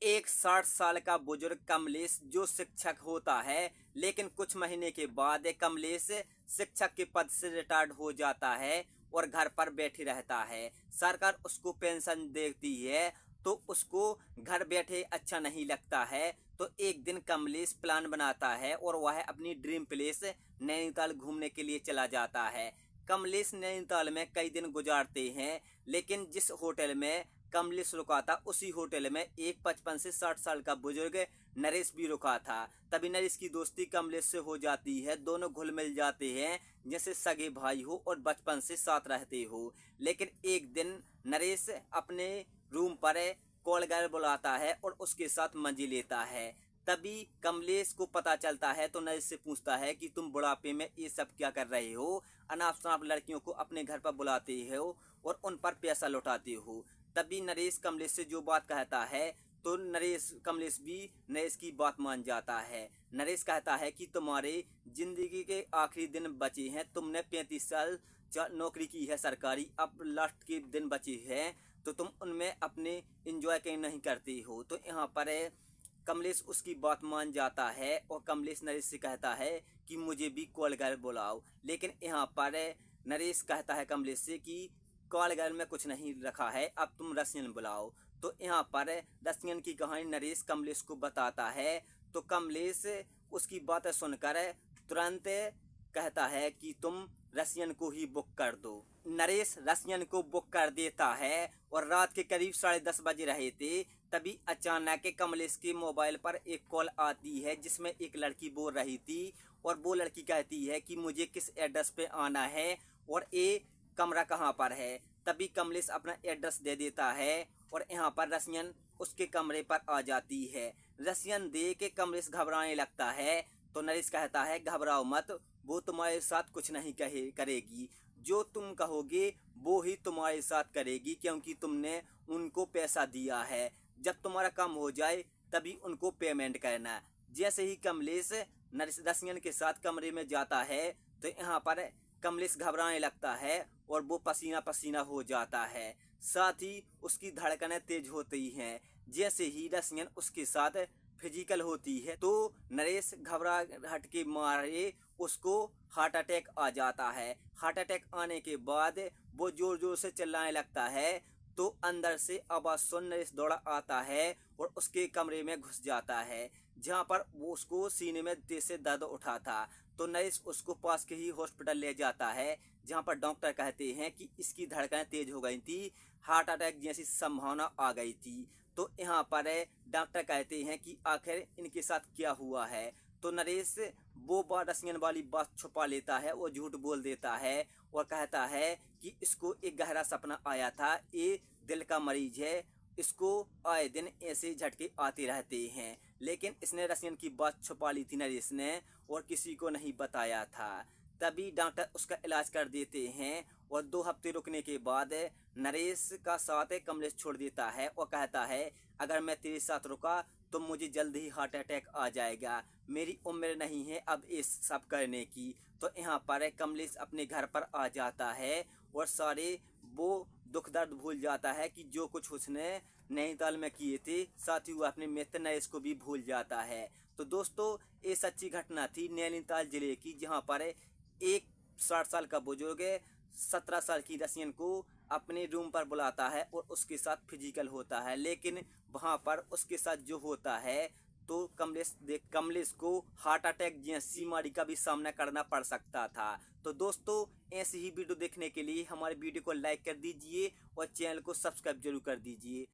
एक 60 साल का बुजुर्ग कमलेश जो शिक्षक होता है, लेकिन कुछ महीने के बाद कमलेश शिक्षक के पद से रिटायर्ड हो जाता है और घर पर बैठे रहता है। सरकार उसको पेंशन देती है, तो उसको घर बैठे अच्छा नहीं लगता है। तो एक दिन कमलेश प्लान बनाता है और वह अपनी ड्रीम प्लेस नैनीताल घूमने के लिए चला जाता है। कमलेश नैनीताल में कई दिन गुजारते हैं, लेकिन जिस होटल में कमलेश रुका था उसी होटल में एक 55 से 60 साल का बुजुर्ग नरेश भी रुका था। तभी नरेश की दोस्ती कमलेश से हो जाती है। दोनों घुल मिल जाते हैं जैसे सगे भाई हो और बचपन से साथ रहते हो। लेकिन एक दिन नरेश अपने रूम पर कॉल गर्ल बुलाता है और उसके साथ मजे लेता है। तभी कमलेश को पता चलता है तो नरेश से पूछता है कि तुम बुढ़ापे में ये सब क्या कर रहे हो, अनाप शनाप लड़कियों को अपने घर पर बुलाते हो और उन पर पैसा लौटाते हो। तभी नरेश कमलेश से जो बात कहता है तो कमलेश भी नरेश की बात मान जाता है। नरेश कहता है कि तुम्हारे जिंदगी के आखिरी दिन बचे हैं, तुमने 35 साल नौकरी की है सरकारी, अब लास्ट के दिन बचे हैं तो तुम उनमें अपने इंजॉय कहीं नहीं करते हो। तो यहाँ पर कमलेश उसकी बात मान जाता है और कमलेश नरेश से कहता है कि मुझे भी कॉल गर्ल बुलाओ। लेकिन यहाँ पर नरेश कहता है कमलेश से कि कॉल गर्ल में कुछ नहीं रखा है, अब तुम रसियन बुलाओ। तो यहाँ पर रसियन की कहानी नरेश कमलेश को बताता है। तो कमलेश उसकी बातें सुनकर तुरंत कहता है कि तुम रसियन को ही बुक कर दो। नरेश रसियन को बुक कर देता है और रात के करीब 10:30 बज रहे थे। तभी अचानक कमलेश के मोबाइल पर एक कॉल आती है जिसमें एक लड़की बोल रही थी और वो लड़की कहती है कि मुझे किस एड्रेस पे आना है और ये कमरा कहाँ पर है। तभी कमलेश अपना एड्रेस दे देता है और यहाँ पर रसियन उसके कमरे पर आ जाती है। रसियन देख के कमलेश घबराने लगता है तो नरेश कहता है घबराओ मत, वो तुम्हारे साथ कुछ नहीं करेगी, जो तुम कहोगे वो ही तुम्हारे साथ करेगी, क्योंकि तुमने उनको पैसा दिया है। जब तुम्हारा काम हो जाए तभी उनको पेमेंट करना। जैसे ही कमलेश रसियन के साथ कमरे में जाता है तो यहाँ पर कमलेश घबराने लगता है और वो पसीना पसीना हो जाता है, साथ ही उसकी धड़कनें तेज होती हैं। जैसे ही रसियन उसके साथ फिजिकल होती है तो नरेश घबराहट के मारे उसको हार्ट अटैक आ जाता है। हार्ट अटैक आने के बाद वो जोर जोर से चिल्लाने लगता है तो अंदर से आवाज सुन नरेश दौड़ा आता है और उसके कमरे में घुस जाता है, जहाँ पर वो उसको सीने में तेज से दर्द उठा था। तो नरेश उसको पास के ही हॉस्पिटल ले जाता है, जहाँ पर डॉक्टर कहते हैं कि इसकी धड़कनें तेज हो गई थी, हार्ट अटैक जैसी संभावना आ गई थी। तो यहाँ पर डॉक्टर कहते हैं कि आखिर इनके साथ क्या हुआ है। तो नरेश वो बात रसियन वाली बात छुपा लेता है, वो झूठ बोल देता है और कहता है कि इसको एक गहरा सपना आया था, ये दिल का मरीज है, इसको आए दिन ऐसे झटके आते रहते हैं। लेकिन इसने रसियन की बात छुपा ली थी नरेश ने और किसी को नहीं बताया था। तभी डॉक्टर उसका इलाज कर देते हैं और 2 हफ्ते रुकने के बाद नरेश का साथ कमलेश छोड़ देता है और कहता है अगर मैं तेरे साथ रुका तो मुझे जल्द ही हार्ट अटैक आ जाएगा, मेरी उम्र नहीं है अब इस सब करने की। तो यहाँ पर कमलेश अपने घर पर आ जाता है और सारे वो दुख दर्द भूल जाता है कि जो कुछ उसने नैनीताल में किए थे, साथ ही वो अपने मित्र नरेश को भी भूल जाता है। तो दोस्तों ये सच्ची घटना थी नैनीताल जिले की, जहाँ पर एक 60 साल का बुजुर्ग 17 साल की रसियन को अपने रूम पर बुलाता है और उसके साथ फिजिकल होता है। लेकिन वहाँ पर उसके साथ जो होता है तो कमलेश को हार्ट अटैक जैसी बीमारी का भी सामना करना पड़ सकता था। तो दोस्तों ऐसी ही वीडियो देखने के लिए हमारे वीडियो को लाइक कर दीजिए और चैनल को सब्सक्राइब जरूर कर दीजिए।